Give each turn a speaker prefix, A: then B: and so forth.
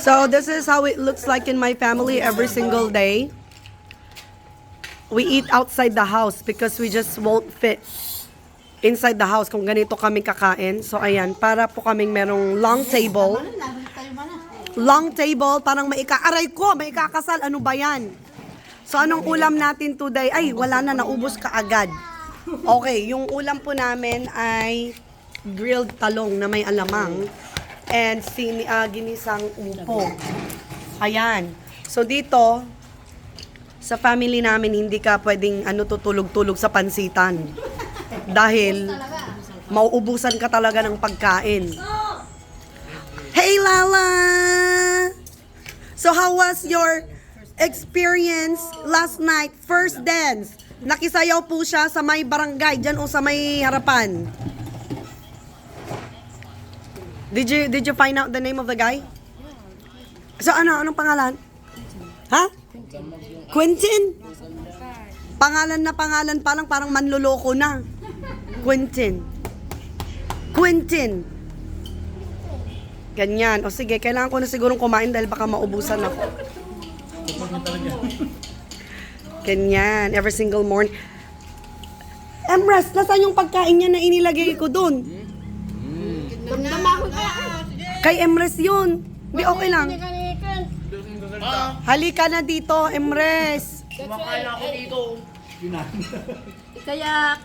A: So this is how it looks like in my family every single day. We eat outside the house because we just won't fit inside the house kung ganito kami kakain. So ayan, para po kaming merong long table. Long table, parang aray ko, may ikakasal. Ano ba yan? So anong ulam natin today? Ay, wala na, naubos ka agad. Okay, yung ulam po namin ay grilled talong na may alamang and ginisang upo. Ayan. So dito, sa family namin, hindi ka pwedeng tutulog-tulog sa pansitan. Dahil mauubusan ka talaga ng pagkain. Hey Lala! So how was your experience last night? First dance. Nakisayaw po siya sa may barangay, dyan o sa may harapan. Did you find out the name of the guy? So anong pangalan? Ha? Quentin? Pangalan na pangalan pa lang, parang manloloko na. Quentin. Ganyan. O sige, kailangan ko na sigurong kumain dahil baka maubusan ako. Ganyan. Every single morning. Emrys, nasaan yung pagkain niya na inilagay ko dun? Kay Emrys yun. Hindi, okay lang. Halika na dito, Emrys.
B: Kumakain ako dito.
C: Kaya,